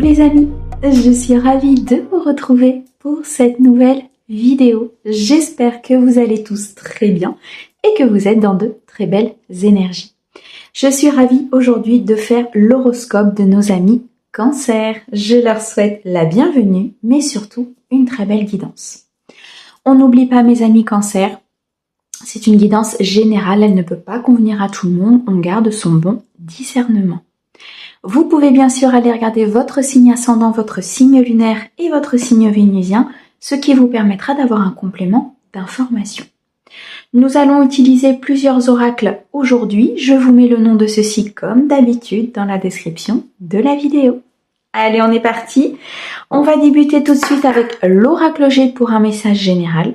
Coucou les amis, je suis ravie de vous retrouver pour cette nouvelle vidéo. J'espère que vous allez tous très bien et que vous êtes dans de très belles énergies. Je suis ravie aujourd'hui de faire l'horoscope de nos amis Cancer. Je leur souhaite la bienvenue, mais surtout une très belle guidance. On n'oublie pas mes amis Cancer, c'est une guidance générale, elle ne peut pas convenir à tout le monde, on garde son bon discernement. Vous pouvez bien sûr aller regarder votre signe ascendant, votre signe lunaire et votre signe vénusien, ce qui vous permettra d'avoir un complément d'information. Nous allons utiliser plusieurs oracles aujourd'hui. Je vous mets le nom de ceux-ci comme d'habitude dans la description de la vidéo. Allez, on est parti. On va débuter tout de suite avec l'oracle G pour un message général.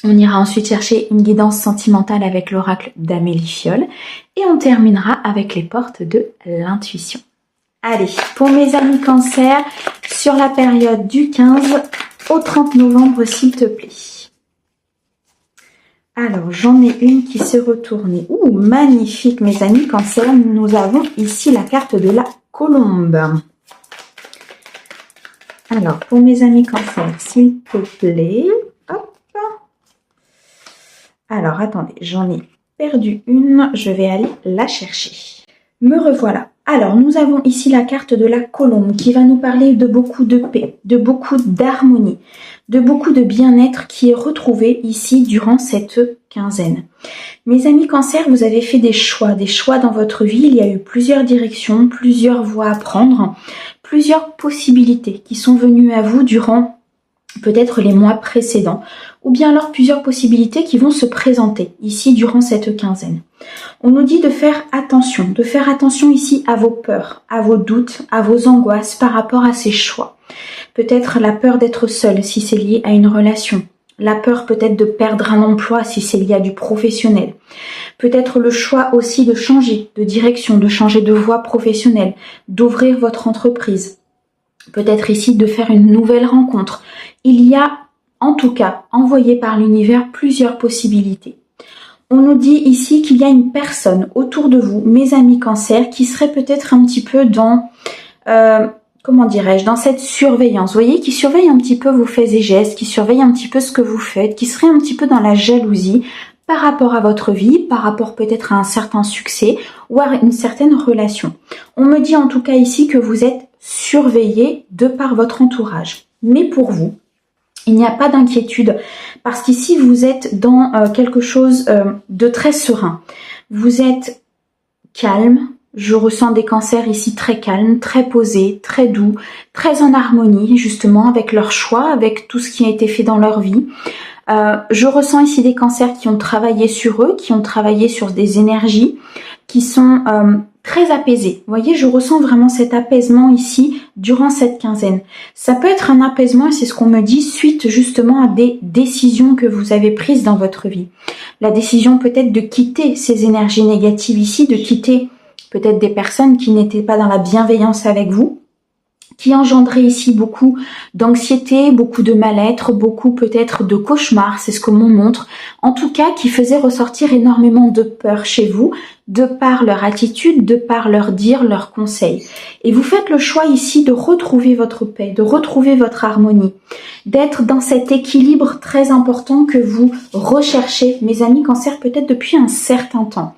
On ira ensuite chercher une guidance sentimentale avec l'oracle d'Amélie Fiol et on terminera avec les portes de l'intuition. Allez, pour mes amis Cancer, sur la période du 15 au 30 novembre, s'il te plaît. Alors, j'en ai une qui s'est retournée. Ouh, magnifique mes amis Cancer, nous avons ici la carte de la colombe. Alors, pour mes amis Cancer, s'il te plaît... Alors, attendez, j'en ai perdu une, je vais aller la chercher. Me revoilà. Alors, nous avons ici la carte de la colombe qui va nous parler de beaucoup de paix, de beaucoup d'harmonie, de beaucoup de bien-être qui est retrouvé ici durant cette quinzaine. Mes amis Cancer, vous avez fait des choix dans votre vie. Il y a eu plusieurs directions, plusieurs voies à prendre, plusieurs possibilités qui sont venues à vous durant peut-être les mois précédents, ou bien alors plusieurs possibilités qui vont se présenter ici durant cette quinzaine. On nous dit de faire attention ici à vos peurs, à vos doutes, à vos angoisses par rapport à ces choix. Peut-être la peur d'être seul si c'est lié à une relation, la peur peut-être de perdre un emploi si c'est lié à du professionnel, peut-être le choix aussi de changer de direction, de changer de voie professionnelle, d'ouvrir votre entreprise. Peut-être ici de faire une nouvelle rencontre. Il y a, en tout cas, envoyé par l'univers plusieurs possibilités. On nous dit ici qu'il y a une personne autour de vous, mes amis Cancer, qui serait peut-être un petit peu dans, dans cette surveillance. Vous voyez, qui surveille un petit peu vos faits et gestes, qui surveille un petit peu ce que vous faites, qui serait un petit peu dans la jalousie par rapport à votre vie, par rapport peut-être à un certain succès ou à une certaine relation. On me dit en tout cas ici que vous êtes surveillé de par votre entourage. Mais pour vous, il n'y a pas d'inquiétude parce qu'ici vous êtes dans quelque chose de très serein. Vous êtes calme. Je ressens des Cancers ici très calmes, très posés, très doux, très en harmonie justement avec leurs choix, avec tout ce qui a été fait dans leur vie. Je ressens ici des Cancers qui ont travaillé sur eux, qui ont travaillé sur des énergies qui sont très apaisées. Vous voyez, je ressens vraiment cet apaisement ici durant cette quinzaine. Ça peut être un apaisement, et c'est ce qu'on me dit, suite justement à des décisions que vous avez prises dans votre vie. La décision peut-être de quitter ces énergies négatives ici, de quitter peut-être des personnes qui n'étaient pas dans la bienveillance avec vous, qui engendrait ici beaucoup d'anxiété, beaucoup de mal-être, beaucoup peut-être de cauchemars, c'est ce que l'on montre. En tout cas, qui faisait ressortir énormément de peur chez vous, de par leur attitude, de par leur dire, leurs conseils. Et vous faites le choix ici de retrouver votre paix, de retrouver votre harmonie, d'être dans cet équilibre très important que vous recherchez, mes amis Cancer, peut-être depuis un certain temps.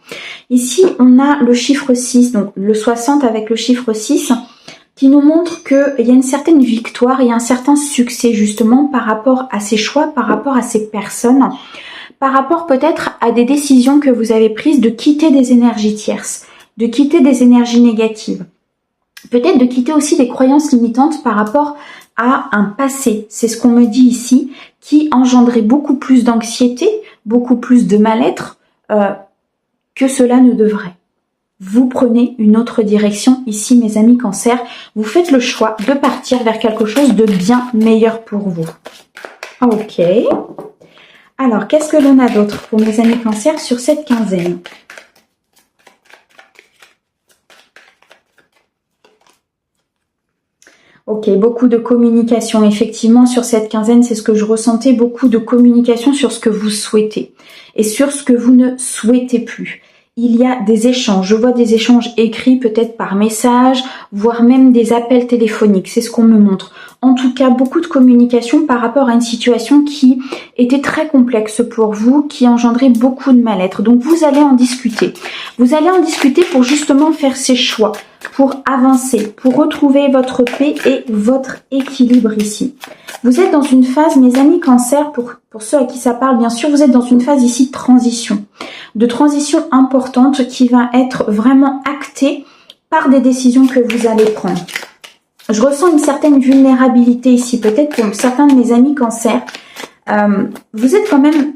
Ici, on a le chiffre 6, donc le 60 avec le chiffre 6, qui nous montre qu'il y a une certaine victoire et un certain succès justement par rapport à ces choix, par rapport à ces personnes, par rapport peut-être à des décisions que vous avez prises de quitter des énergies tierces, de quitter des énergies négatives. Peut-être de quitter aussi des croyances limitantes par rapport à un passé, c'est ce qu'on me dit ici, qui engendrait beaucoup plus d'anxiété, beaucoup plus de mal-être que cela ne devrait. Vous prenez une autre direction ici, mes amis Cancer. Vous faites le choix de partir vers quelque chose de bien meilleur pour vous. Ok. Alors, qu'est-ce que l'on a d'autre pour mes amis Cancer sur cette quinzaine? Ok, beaucoup de communication. Effectivement, sur cette quinzaine, c'est ce que je ressentais, beaucoup de communication sur ce que vous souhaitez et sur ce que vous ne souhaitez plus. il y a des échanges. Je vois des échanges écrits, peut-être par message, voire même des appels téléphoniques. C'est ce qu'on me montre. En tout cas, beaucoup de communication par rapport à une situation qui était très complexe pour vous, qui engendrait beaucoup de mal-être. Donc, vous allez en discuter. Vous allez en discuter pour justement faire ces choix, pour avancer, pour retrouver votre paix et votre équilibre ici. Vous êtes dans une phase, mes amis Cancer, pour ceux à qui ça parle, bien sûr, vous êtes dans une phase ici de transition importante qui va être vraiment actée par des décisions que vous allez prendre. Je ressens une certaine vulnérabilité ici, peut-être pour certains de mes amis Cancer. Vous êtes quand même,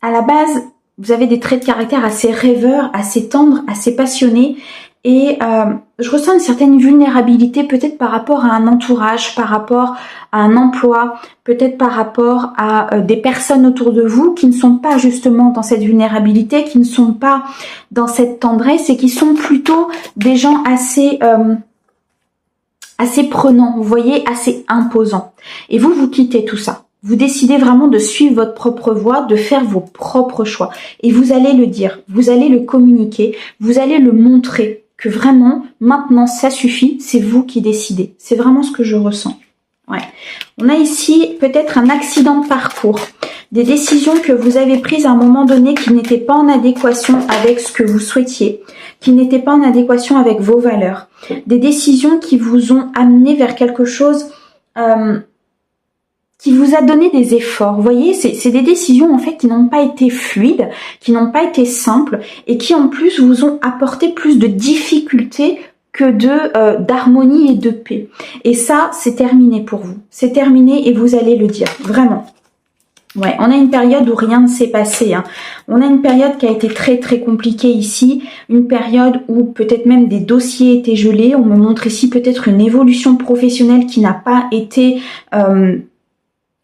à la base, vous avez des traits de caractère assez rêveurs, assez tendres, assez passionnés. Et je ressens une certaine vulnérabilité, peut-être par rapport à un entourage, par rapport à un emploi, peut-être par rapport à des personnes autour de vous qui ne sont pas justement dans cette vulnérabilité, qui ne sont pas dans cette tendresse et qui sont plutôt des gens assez prenants, vous voyez, assez imposants. Et vous quittez tout ça. Vous décidez vraiment de suivre votre propre voie, de faire vos propres choix. Et vous allez le dire, vous allez le communiquer, vous allez le montrer que vraiment, maintenant, ça suffit, c'est vous qui décidez. C'est vraiment ce que je ressens. Ouais. On a ici peut-être un accident de parcours, des décisions que vous avez prises à un moment donné qui n'étaient pas en adéquation avec ce que vous souhaitiez, qui n'étaient pas en adéquation avec vos valeurs, des décisions qui vous ont amené vers quelque chose qui vous a donné des efforts. Vous voyez, c'est des décisions en fait qui n'ont pas été fluides, qui n'ont pas été simples et qui en plus vous ont apporté plus de difficultés que d'harmonie et de paix. Et ça, c'est terminé pour vous. C'est terminé et vous allez le dire, vraiment. Ouais, on a une période où rien ne s'est passé. Hein. On a une période qui a été très très compliquée ici, une période où peut-être même des dossiers étaient gelés. On me montre ici peut-être une évolution professionnelle qui n'a pas été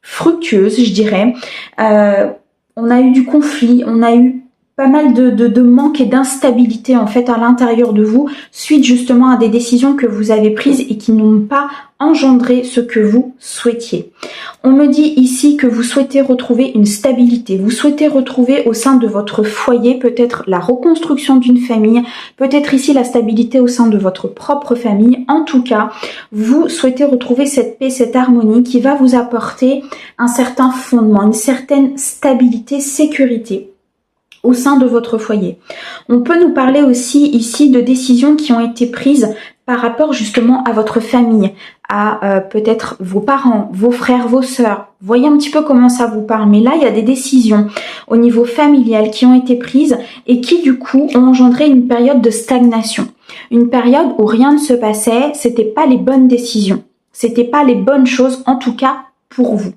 fructueuse, je dirais. On a eu du conflit, on a eu pas mal de manque et d'instabilité en fait à l'intérieur de vous, suite justement à des décisions que vous avez prises et qui n'ont pas engendré ce que vous souhaitiez. On me dit ici que vous souhaitez retrouver une stabilité, vous souhaitez retrouver au sein de votre foyer peut-être la reconstruction d'une famille, peut-être ici la stabilité au sein de votre propre famille. En tout cas, vous souhaitez retrouver cette paix, cette harmonie qui va vous apporter un certain fondement, une certaine stabilité, sécurité au sein de votre foyer. On peut nous parler aussi ici de décisions qui ont été prises par rapport justement à votre famille, à peut-être vos parents, vos frères, vos sœurs. Voyez un petit peu comment ça vous parle. Mais là, il y a des décisions au niveau familial qui ont été prises et qui du coup ont engendré une période de stagnation. Une période où rien ne se passait, c'était pas les bonnes décisions. C'était pas les bonnes choses, en tout cas pour vous.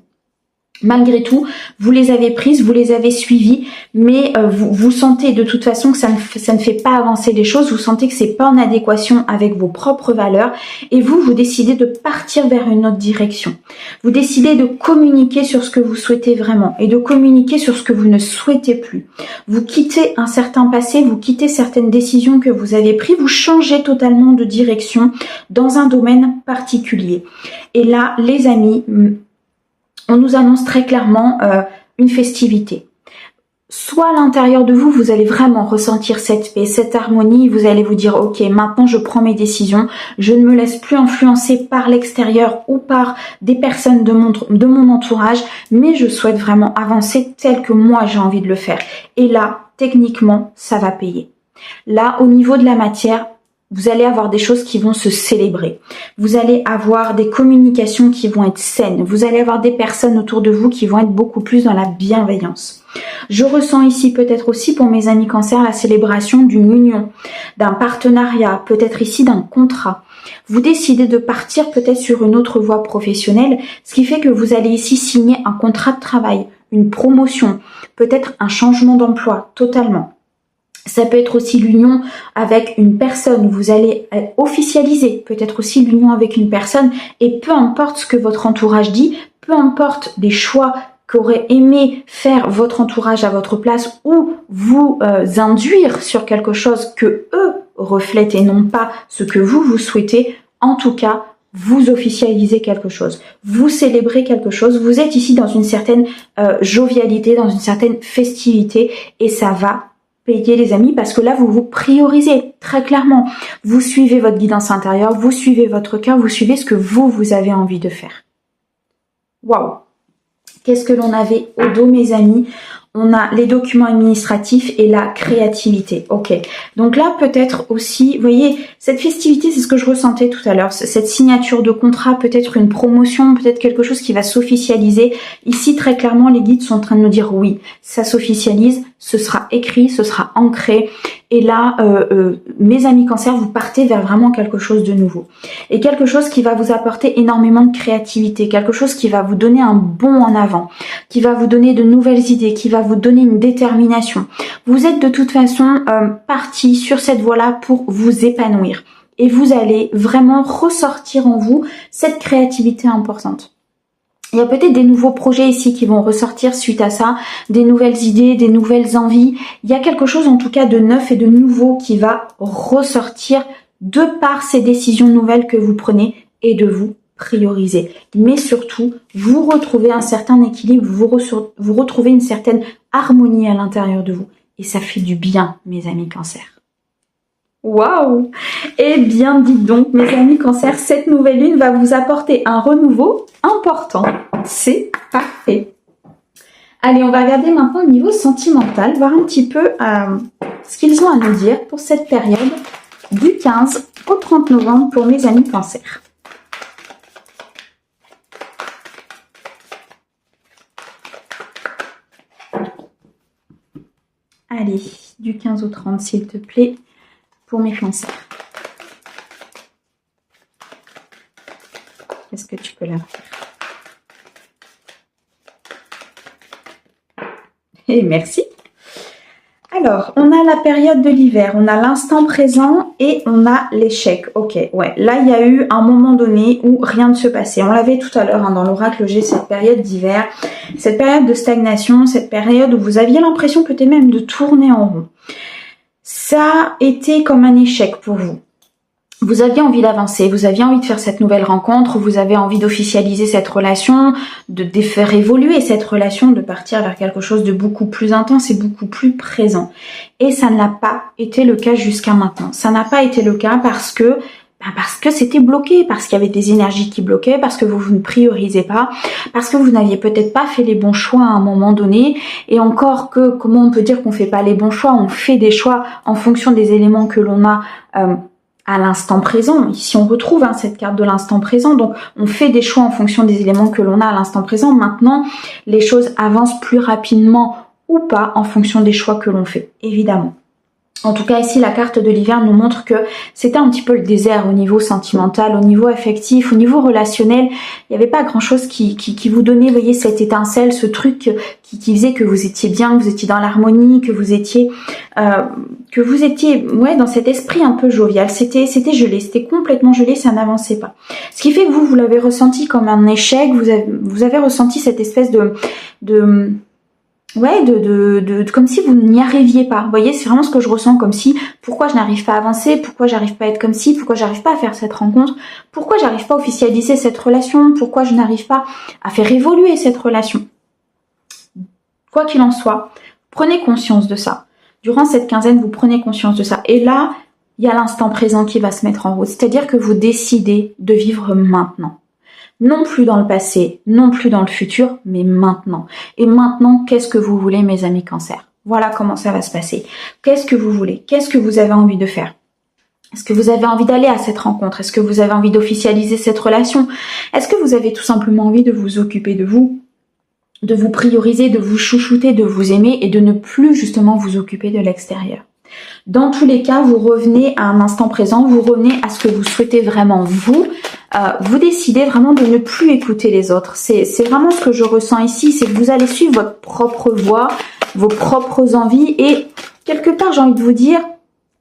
Malgré tout, vous les avez prises, vous les avez suivies, mais vous sentez de toute façon que ça ne fait pas avancer les choses, vous sentez que c'est pas en adéquation avec vos propres valeurs et vous décidez de partir vers une autre direction. Vous décidez de communiquer sur ce que vous souhaitez vraiment et de communiquer sur ce que vous ne souhaitez plus. Vous quittez un certain passé, vous quittez certaines décisions que vous avez prises, vous changez totalement de direction dans un domaine particulier. Et là, les amis, on nous annonce très clairement une festivité. Soit à l'intérieur de vous, vous allez vraiment ressentir cette paix, cette harmonie, vous allez vous dire « Ok, maintenant je prends mes décisions, je ne me laisse plus influencer par l'extérieur ou par des personnes de mon entourage, mais je souhaite vraiment avancer tel que moi j'ai envie de le faire. » Et là, techniquement, ça va payer. Là, au niveau de la matière, vous allez avoir des choses qui vont se célébrer. Vous allez avoir des communications qui vont être saines. Vous allez avoir des personnes autour de vous qui vont être beaucoup plus dans la bienveillance. Je ressens ici peut-être aussi pour mes amis Cancer la célébration d'une union, d'un partenariat, peut-être ici d'un contrat. Vous décidez de partir peut-être sur une autre voie professionnelle, ce qui fait que vous allez ici signer un contrat de travail, une promotion, peut-être un changement d'emploi totalement. Ça peut être aussi l'union avec une personne, vous allez officialiser peut-être aussi l'union avec une personne et peu importe ce que votre entourage dit, peu importe des choix qu'aurait aimé faire votre entourage à votre place ou vous induire sur quelque chose que eux reflètent et non pas ce que vous souhaitez, en tout cas, vous officialisez quelque chose, vous célébrez quelque chose, vous êtes ici dans une certaine jovialité, dans une certaine festivité et ça va payer les amis, parce que là vous vous priorisez très clairement. Vous suivez votre guidance intérieure, vous suivez votre cœur, vous suivez ce que vous avez envie de faire. Waouh! Qu'est-ce que l'on avait au dos, mes amis? On a les documents administratifs et la créativité. Ok. Donc là, peut-être aussi, vous voyez, cette festivité, c'est ce que je ressentais tout à l'heure. Cette signature de contrat, peut-être une promotion, peut-être quelque chose qui va s'officialiser. Ici, très clairement, les guides sont en train de nous dire oui, ça s'officialise, ce sera écrit, ce sera ancré. Et là, mes amis Cancer, vous partez vers vraiment quelque chose de nouveau. Et quelque chose qui va vous apporter énormément de créativité, quelque chose qui va vous donner un bond en avant, qui va vous donner de nouvelles idées, qui va vous donner une détermination. Vous êtes de toute façon parti sur cette voie-là pour vous épanouir. Et vous allez vraiment ressortir en vous cette créativité importante. Il y a peut-être des nouveaux projets ici qui vont ressortir suite à ça, des nouvelles idées, des nouvelles envies. Il y a quelque chose en tout cas de neuf et de nouveau qui va ressortir de par ces décisions nouvelles que vous prenez et de vous prioriser. Mais surtout, vous retrouvez un certain équilibre, vous retrouvez une certaine harmonie à l'intérieur de vous. Et ça fait du bien, mes amis Cancer. Waouh! Eh bien, dites donc, mes amis Cancer, cette nouvelle lune va vous apporter un renouveau important. C'est parfait. Allez, on va regarder maintenant au niveau sentimental, voir un petit peu ce qu'ils ont à nous dire pour cette période du 15 au 30 novembre pour mes amis Cancer. Allez, du 15 au 30, s'il te plaît, pour mes Cancers. Qu'est-ce que tu peux leur dire? Et merci. Alors, on a la période de l'hiver, on a l'instant présent et on a l'échec. Ok, ouais, là il y a eu un moment donné où rien ne se passait. On l'avait tout à l'heure dans l'oracle G, cette période d'hiver, cette période de stagnation, cette période où vous aviez l'impression peut-être même de tourner en rond. Ça a été comme un échec pour vous. Vous aviez envie d'avancer, vous aviez envie de faire cette nouvelle rencontre, vous avez envie d'officialiser cette relation, de faire évoluer cette relation, de partir vers quelque chose de beaucoup plus intense et beaucoup plus présent. Et ça n'a pas été le cas jusqu'à maintenant. Ça n'a pas été le cas parce que c'était bloqué, parce qu'il y avait des énergies qui bloquaient, parce que vous ne priorisez pas, parce que vous n'aviez peut-être pas fait les bons choix à un moment donné. Et encore que, comment on peut dire qu'on fait pas les bons choix? On fait des choix en fonction des éléments que l'on a à l'instant présent. Ici, on retrouve cette carte de l'instant présent. Donc, on fait des choix en fonction des éléments que l'on a à l'instant présent. Maintenant, les choses avancent plus rapidement ou pas en fonction des choix que l'on fait, évidemment. En tout cas, ici, la carte de l'hiver nous montre que c'était un petit peu le désert au niveau sentimental, au niveau affectif, au niveau relationnel. Il n'y avait pas grand-chose qui vous donnait, vous voyez, cette étincelle, ce truc qui faisait que vous étiez bien, que vous étiez dans l'harmonie, que vous étiez ouais, dans cet esprit un peu jovial. C'était gelé, c'était complètement gelé, ça n'avançait pas. Ce qui fait que vous l'avez ressenti comme un échec, vous avez ressenti cette espèce comme si vous n'y arriviez pas. Vous voyez, c'est vraiment ce que je ressens, comme si, pourquoi je n'arrive pas à avancer, pourquoi j'arrive pas à être comme ci, pourquoi j'arrive pas à faire cette rencontre, pourquoi j'arrive pas à officialiser cette relation, pourquoi je n'arrive pas à faire évoluer cette relation. Quoi qu'il en soit, prenez conscience de ça. Durant cette quinzaine, vous prenez conscience de ça. Et là, il y a l'instant présent qui va se mettre en route. C'est-à-dire que vous décidez de vivre maintenant. Non plus dans le passé, non plus dans le futur, mais maintenant. Et maintenant, qu'est-ce que vous voulez, mes amis Cancer? Voilà comment ça va se passer. Qu'est-ce que vous voulez? Qu'est-ce que vous avez envie de faire? Est-ce que vous avez envie d'aller à cette rencontre? Est-ce que vous avez envie d'officialiser cette relation? Est-ce que vous avez tout simplement envie de vous occuper de vous prioriser, de vous chouchouter, de vous aimer et de ne plus justement vous occuper de l'extérieur? Dans tous les cas, vous revenez à un instant présent, vous revenez à ce que vous souhaitez vraiment vous décidez vraiment de ne plus écouter les autres. C'est vraiment ce que je ressens ici, c'est que vous allez suivre votre propre voie, vos propres envies et quelque part j'ai envie de vous dire,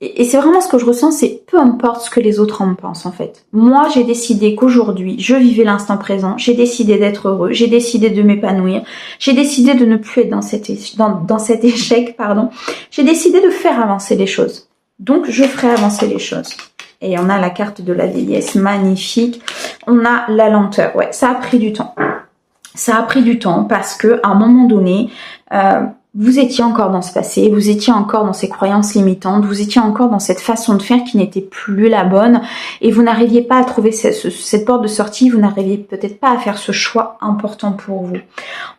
et c'est vraiment ce que je ressens, c'est peu importe ce que les autres en pensent en fait. Moi j'ai décidé qu'aujourd'hui je vivais l'instant présent, j'ai décidé d'être heureux, j'ai décidé de m'épanouir, j'ai décidé de ne plus être dans cet échec, j'ai décidé de faire avancer les choses. Donc je ferai avancer les choses. Et on a la carte de la vieillesse, magnifique. On a la lenteur. Ouais, ça a pris du temps. Ça a pris du temps parce que à un moment donné, vous étiez encore dans ce passé, vous étiez encore dans ces croyances limitantes, vous étiez encore dans cette façon de faire qui n'était plus la bonne et vous n'arriviez pas à trouver cette porte de sortie, vous n'arriviez peut-être pas à faire ce choix important pour vous.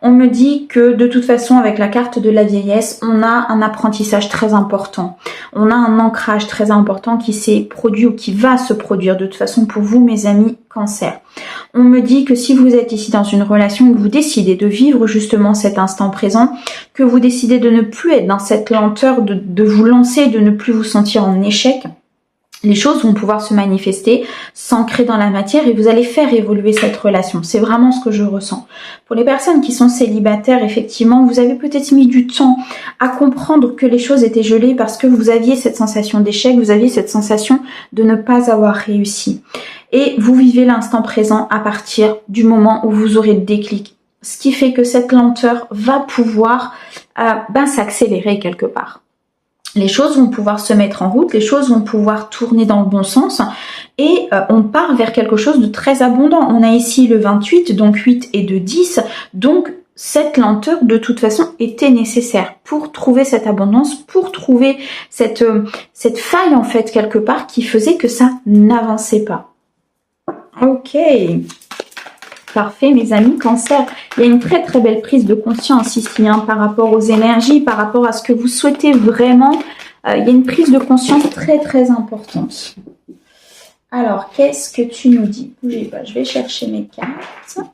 On me dit que de toute façon avec la carte de la vieillesse, on a un apprentissage très important, on a un ancrage très important qui s'est produit ou qui va se produire de toute façon pour vous mes amis Cancer. On me dit que si vous êtes ici dans une relation, que vous décidez de vivre justement cet instant présent, que vous décidez de ne plus être dans cette lenteur, de vous lancer, de ne plus vous sentir en échec, les choses vont pouvoir se manifester, s'ancrer dans la matière et vous allez faire évoluer cette relation. C'est vraiment ce que je ressens. Pour les personnes qui sont célibataires, effectivement, vous avez peut-être mis du temps à comprendre que les choses étaient gelées parce que vous aviez cette sensation d'échec, vous aviez cette sensation de ne pas avoir réussi. Et vous vivez l'instant présent à partir du moment où vous aurez le déclic. Ce qui fait que cette lenteur va pouvoir s'accélérer quelque part. Les choses vont pouvoir se mettre en route, les choses vont pouvoir tourner dans le bon sens et on part vers quelque chose de très abondant. On a ici le 28, donc 8 et 2, 10, donc cette lenteur de toute façon était nécessaire pour trouver cette abondance, pour trouver cette faille en fait quelque part qui faisait que ça n'avançait pas. Ok, parfait mes amis Cancer. Il y a une très très belle prise de conscience ici par rapport aux énergies, par rapport à ce que vous souhaitez vraiment. Il y a une prise de conscience très très importante. Alors, qu'est-ce que tu nous dis? Bougez pas, je vais chercher mes cartes.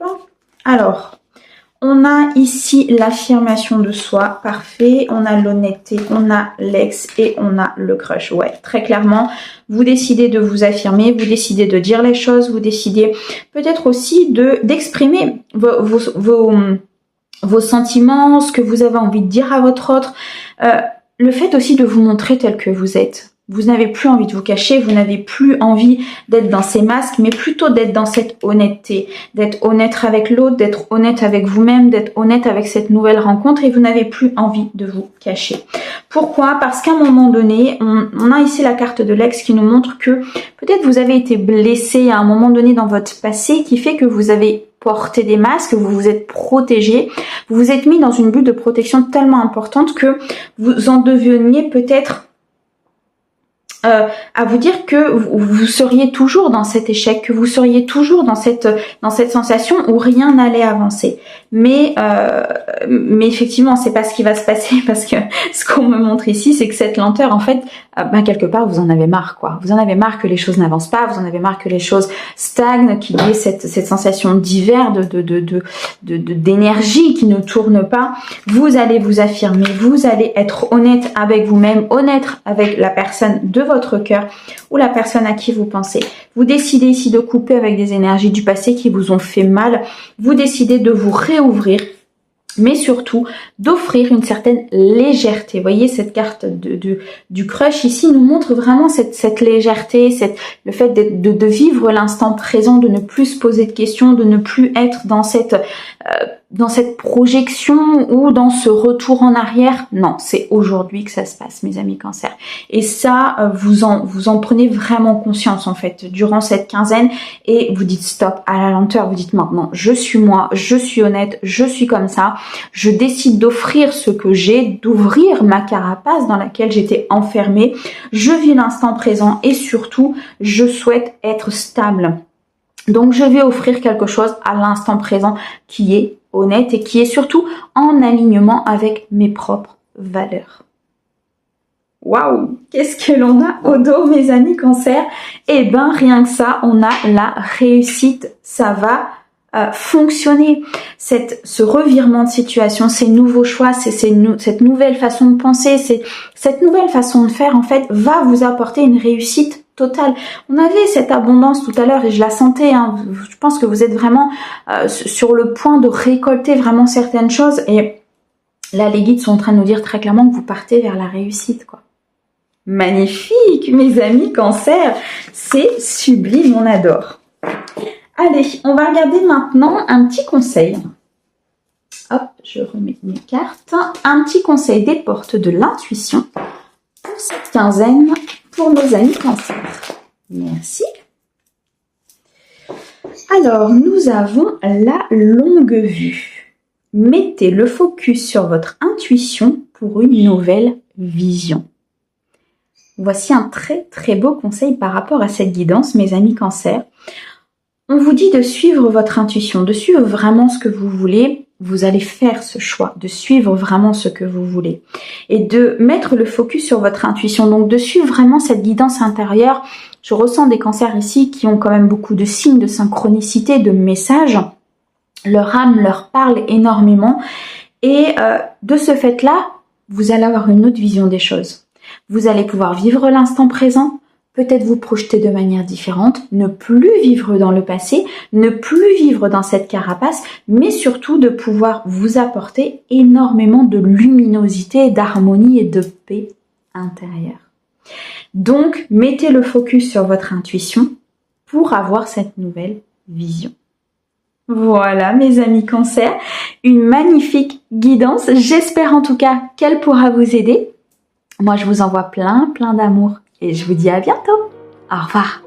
Hop. Alors, on a ici l'affirmation de soi, parfait. On a l'honnêteté, on a l'ex et on a le crush. Ouais, très clairement, vous décidez de vous affirmer, vous décidez de dire les choses, vous décidez peut-être aussi d'exprimer vos sentiments, ce que vous avez envie de dire à votre autre. Le fait aussi de vous montrer tel que vous êtes. Vous n'avez plus envie de vous cacher, vous n'avez plus envie d'être dans ces masques, mais plutôt d'être dans cette honnêteté, d'être honnête avec l'autre, d'être honnête avec vous-même, d'être honnête avec cette nouvelle rencontre et vous n'avez plus envie de vous cacher. Pourquoi? Parce qu'à un moment donné, on a ici la carte de l'ex qui nous montre que peut-être vous avez été blessé à un moment donné dans votre passé qui fait que vous avez porté des masques, vous vous êtes protégé, vous vous êtes mis dans une bulle de protection tellement importante que vous en deveniez peut-être à vous dire que vous seriez toujours dans cet échec, que vous seriez toujours dans cette sensation où rien n'allait avancer. Mais effectivement, c'est pas ce qui va se passer parce que ce qu'on me montre ici, c'est que cette lenteur, en fait, quelque part, vous en avez marre, quoi. Vous en avez marre que les choses n'avancent pas, vous en avez marre que les choses stagnent, qu'il y ait cette sensation d'hiver, d'énergie qui ne tourne pas. Vous allez vous affirmer, vous allez être honnête avec vous-même, honnête avec la personne de votre cœur ou la personne à qui vous pensez. Vous décidez ici de couper avec des énergies du passé qui vous ont fait mal. Vous décidez de vous réouvrir, mais surtout d'offrir une certaine légèreté. Vous voyez, cette carte du crush ici nous montre vraiment cette légèreté, le fait de vivre l'instant présent, de ne plus se poser de questions, de ne plus être dans cette projection ou dans ce retour en arrière. Non, c'est aujourd'hui que ça se passe, mes amis Cancer. Et ça, vous en prenez vraiment conscience en fait durant cette quinzaine et vous dites stop à la lenteur. Vous dites maintenant, je suis moi, je suis honnête, je suis comme ça. Je décide d'offrir ce que j'ai, d'ouvrir ma carapace dans laquelle j'étais enfermée. Je vis l'instant présent et surtout, je souhaite être stable. Donc, je vais offrir quelque chose à l'instant présent qui est honnête et qui est surtout en alignement avec mes propres valeurs. Waouh! Qu'est-ce que l'on a au dos, mes amis Cancer? Eh ben, rien que ça, on a la réussite. Ça va fonctionner. Ce revirement de situation, ces nouveaux choix, cette nouvelle façon de penser, cette nouvelle façon de faire, en fait, va vous apporter une réussite totale. On avait cette abondance tout à l'heure et je la sentais. Je pense que vous êtes vraiment sur le point de récolter vraiment certaines choses et là, les guides sont en train de nous dire très clairement que vous partez vers la réussite, quoi. Magnifique, mes amis Cancer. C'est sublime, on adore. Allez, on va regarder maintenant un petit conseil. Hop, je remets mes cartes. Un petit conseil des portes de l'intuition pour cette quinzaine pour nos amis Cancer. Merci. Alors, nous avons la longue vue. mettez le focus sur votre intuition pour une nouvelle vision. Voici un très très beau conseil par rapport à cette guidance, mes amis Cancer. On vous dit de suivre votre intuition, de suivre vraiment ce que vous voulez. Vous allez faire ce choix, de suivre vraiment ce que vous voulez. Et de mettre le focus sur votre intuition, donc de suivre vraiment cette guidance intérieure. Je ressens des cancers ici qui ont quand même beaucoup de signes, de synchronicité, de messages. Leur âme leur parle énormément. Et de ce fait-là, vous allez avoir une autre vision des choses. Vous allez pouvoir vivre l'instant présent, peut-être vous projeter de manière différente, ne plus vivre dans le passé, ne plus vivre dans cette carapace, mais surtout de pouvoir vous apporter énormément de luminosité, d'harmonie et de paix intérieure. Donc, mettez le focus sur votre intuition pour avoir cette nouvelle vision. Voilà mes amis Cancer, une magnifique guidance. J'espère en tout cas qu'elle pourra vous aider. Moi, je vous envoie plein d'amour et je vous dis à bientôt. Au revoir.